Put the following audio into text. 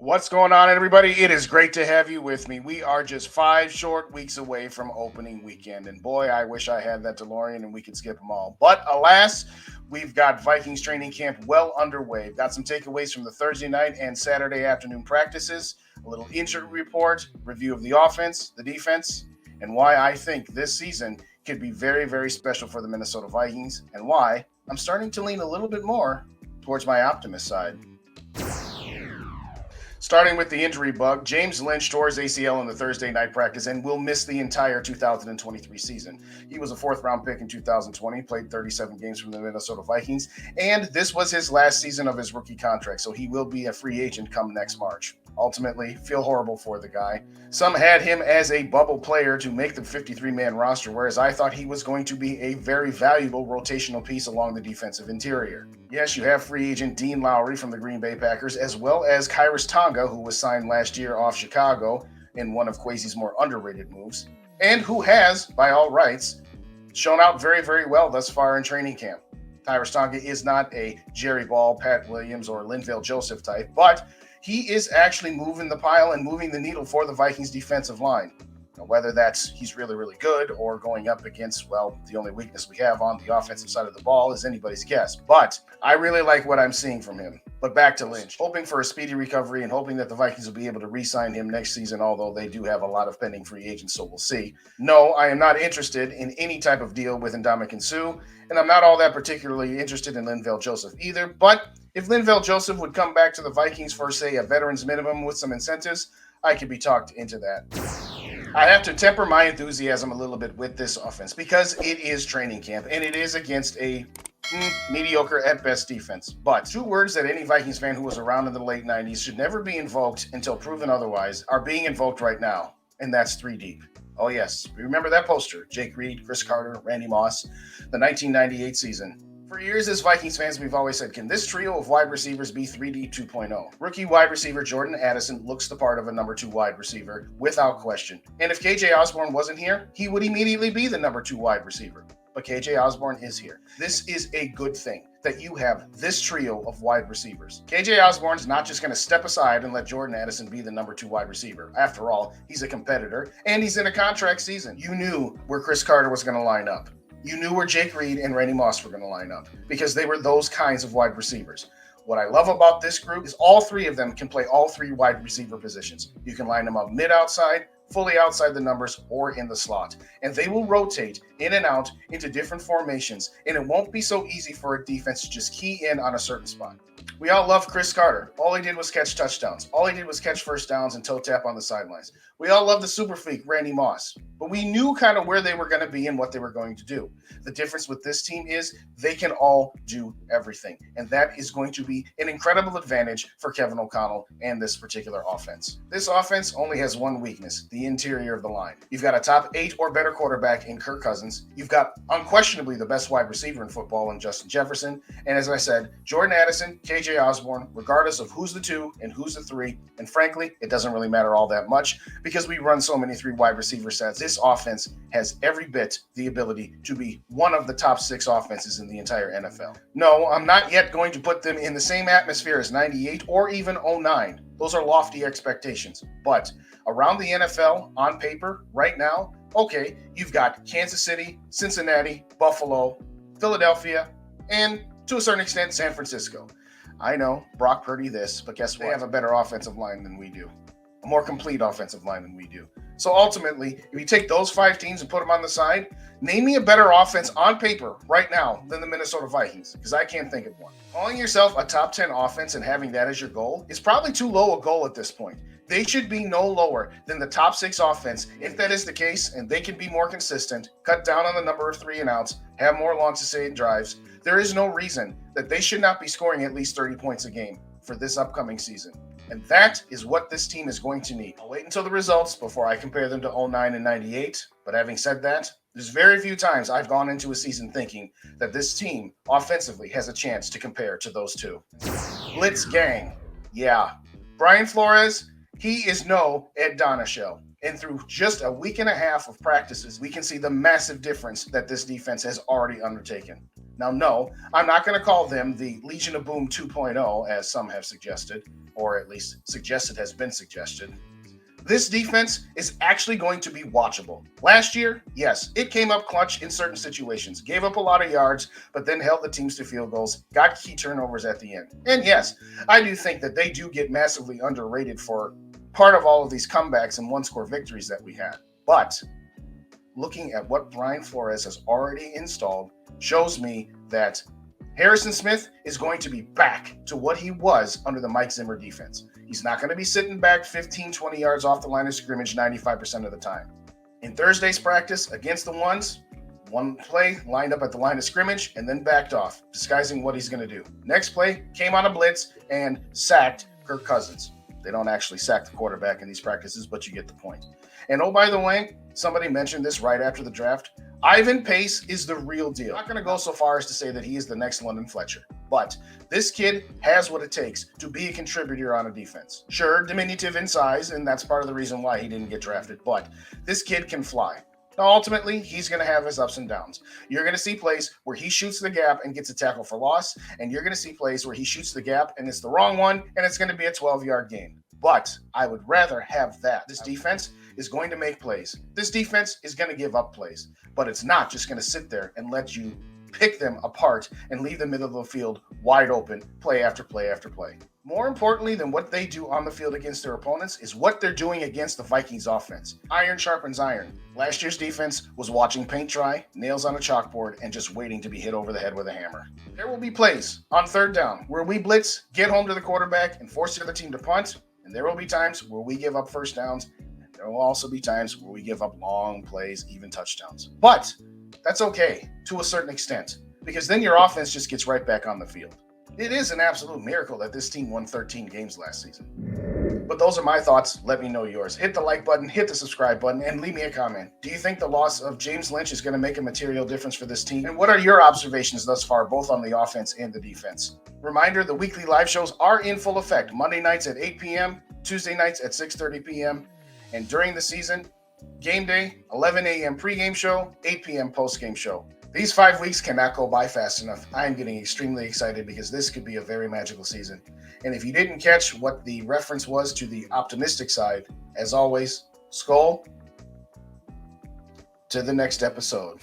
What's going on, everybody? It is great to have you with me. We are just 5 short weeks away from opening weekend, and boy, I wish I had that DeLorean and we could skip them all. But alas, we've got Vikings training camp well underway. Got some takeaways from the Thursday night and Saturday afternoon practices, a little injury report, review of the offense, the defense, and why I think this season could be very, very special for the Minnesota Vikings, and why I'm starting to lean a little bit more towards my optimist side. Starting with the injury bug, James Lynch tore his ACL in the Thursday night practice and will miss the entire 2023 season. He was a fourth-round pick in 2020, played 37 games for the Minnesota Vikings, and this was his last season of his rookie contract, so he will be a free agent come next March. Ultimately, feel horrible for the guy. Some had him as a bubble player to make the 53-man roster, whereas I thought he was going to be a very valuable rotational piece along the defensive interior. Yes, you have free agent Dean Lowry from the Green Bay Packers, as well as Kyrus Tonga, who was signed last year off Chicago in one of Kwesi's more underrated moves, and who has, by all rights, shown out very, very well thus far in training camp. Kyrus Tonga is not a Jerry Ball, Pat Williams, or Linval Joseph type, but he is actually moving the pile and moving the needle for the Vikings defensive line. Now, whether that's he's really, really good or going up against, well, the only weakness we have on the offensive side of the ball is anybody's guess. But I really like what I'm seeing from him. But back to Lynch, hoping for a speedy recovery and hoping that the Vikings will be able to re-sign him next season, although they do have a lot of pending free agents, so we'll see. No, I am not interested in any type of deal with Ndamukong Suh, and I'm not all that particularly interested in Linval Joseph either, but if Linval Joseph would come back to the Vikings for, say, a veteran's minimum with some incentives, I could be talked into that. I have to temper my enthusiasm a little bit with this offense because it is training camp and it is against a mediocre at best defense. But two words that any Vikings fan who was around in the late 90s should never be invoked until proven otherwise are being invoked right now, and that's three deep. Oh yes, remember that poster, Jake Reed, Chris Carter, Randy Moss, the 1998 season. For years as Vikings fans, we've always said, can this trio of wide receivers be 3D 2.0? Rookie wide receiver Jordan Addison looks the part of a number 2 wide receiver, without question. And if KJ Osborne wasn't here, he would immediately be the number 2 wide receiver. But KJ Osborne is here. This is a good thing that you have this trio of wide receivers. KJ Osborne's not just going to step aside and let Jordan Addison be the number 2 wide receiver. After all, he's a competitor, and he's in a contract season. You knew where Chris Carter was going to line up. You knew where Jake Reed and Randy Moss were going to line up because they were those kinds of wide receivers. What I love about this group is all three of them can play all 3 wide receiver positions. You can line them up mid-outside, fully outside the numbers, or in the slot. And they will rotate in and out into different formations, and it won't be so easy for a defense to just key in on a certain spot. We all love Chris Carter. All he did was catch touchdowns. All he did was catch first downs and toe tap on the sidelines. We all love the super freak, Randy Moss. But we knew kind of where they were going to be and what they were going to do. The difference with this team is they can all do everything. And that is going to be an incredible advantage for Kevin O'Connell and this particular offense. This offense only has one weakness, the interior of the line. You've got a top 8 or better quarterback in Kirk Cousins. You've got unquestionably the best wide receiver in football in Justin Jefferson. And as I said, Jordan Addison, KJ Osborne, regardless of who's the 2 and who's the 3. And frankly, it doesn't really matter all that much because we run so many 3 wide receiver sets. This offense has every bit the ability to be one of the top 6 offenses in the entire NFL. No, I'm not yet going to put them in the same atmosphere as 98 or even 09. Those are lofty expectations. But around the NFL, on paper, right now, okay, you've got Kansas City, Cincinnati, Buffalo, Philadelphia, and to a certain extent, San Francisco. I know, Brock Purdy this, but guess what? They have a better offensive line than we do. A more complete offensive line than we do. So ultimately, if you take those 5 teams and put them on the side, name me a better offense on paper right now than the Minnesota Vikings, because I can't think of one. Calling yourself a top 10 offense and having that as your goal is probably too low a goal at this point. They should be no lower than the top 6 offense. If that is the case, and they can be more consistent, cut down on the number of 3 and outs, have more long sustained drives, there is no reason that they should not be scoring at least 30 points a game for this upcoming season. And that is what this team is going to need. I'll wait until the results before I compare them to 09 and 98. But having said that, there's very few times I've gone into a season thinking that this team offensively has a chance to compare to those 2. Blitz gang. Yeah. Brian Flores, he is no Ed Donashell. And through just a week and a half of practices, we can see the massive difference that this defense has already undertaken. Now, no, I'm not going to call them the Legion of Boom 2.0, as some have suggested, or at least suggested has been suggested. This defense is actually going to be watchable. Last year, yes, it came up clutch in certain situations, gave up a lot of yards, but then held the teams to field goals, got key turnovers at the end. And yes, I do think that they do get massively underrated for part of all of these comebacks and one-score victories that we had. But looking at what Brian Flores has already installed shows me that Harrison Smith is going to be back to what he was under the Mike Zimmer defense. He's not going to be sitting back 15, 20 yards off the line of scrimmage 95% of the time. In Thursday's practice against the ones, one play lined up at the line of scrimmage and then backed off, disguising what he's going to do. Next play came on a blitz and sacked Kirk Cousins. They don't actually sack the quarterback in these practices, but you get the point. And oh, by the way, somebody mentioned this right after the draft. Ivan Pace is the real deal. I'm not going to go so far as to say that he is the next London Fletcher, but this kid has what it takes to be a contributor on a defense. Sure, diminutive in size, and that's part of the reason why he didn't get drafted, but this kid can fly. Now, ultimately, he's going to have his ups and downs. You're going to see plays where he shoots the gap and gets a tackle for loss, and you're going to see plays where he shoots the gap and it's the wrong one, and it's going to be a 12-yard gain. But I would rather have that. This defense is going to make plays. This defense is going to give up plays, but it's not just going to sit there and let you pick them apart and leave the middle of the field wide open, play after play after play. More importantly than what they do on the field against their opponents is what they're doing against the Vikings offense. Iron sharpens iron. Last year's defense was watching paint dry, nails on a chalkboard, and just waiting to be hit over the head with a hammer. There will be plays on third down where we blitz, get home to the quarterback, and force the other team to punt, and there will be times where we give up first downs. There will also be times where we give up long plays, even touchdowns. But that's okay to a certain extent, because then your offense just gets right back on the field. It is an absolute miracle that this team won 13 games last season. But those are my thoughts. Let me know yours. Hit the like button, hit the subscribe button, and leave me a comment. Do you think the loss of James Lynch is going to make a material difference for this team? And what are your observations thus far, both on the offense and the defense? Reminder, the weekly live shows are in full effect. Monday nights at 8 p.m., Tuesday nights at 6:30 p.m., and during the season, game day, 11 a.m. pregame show, 8 p.m. postgame show. These 5 weeks cannot go by fast enough. I am getting extremely excited because this could be a very magical season. And if you didn't catch what the reference was to the optimistic side, as always, Skull, to the next episode.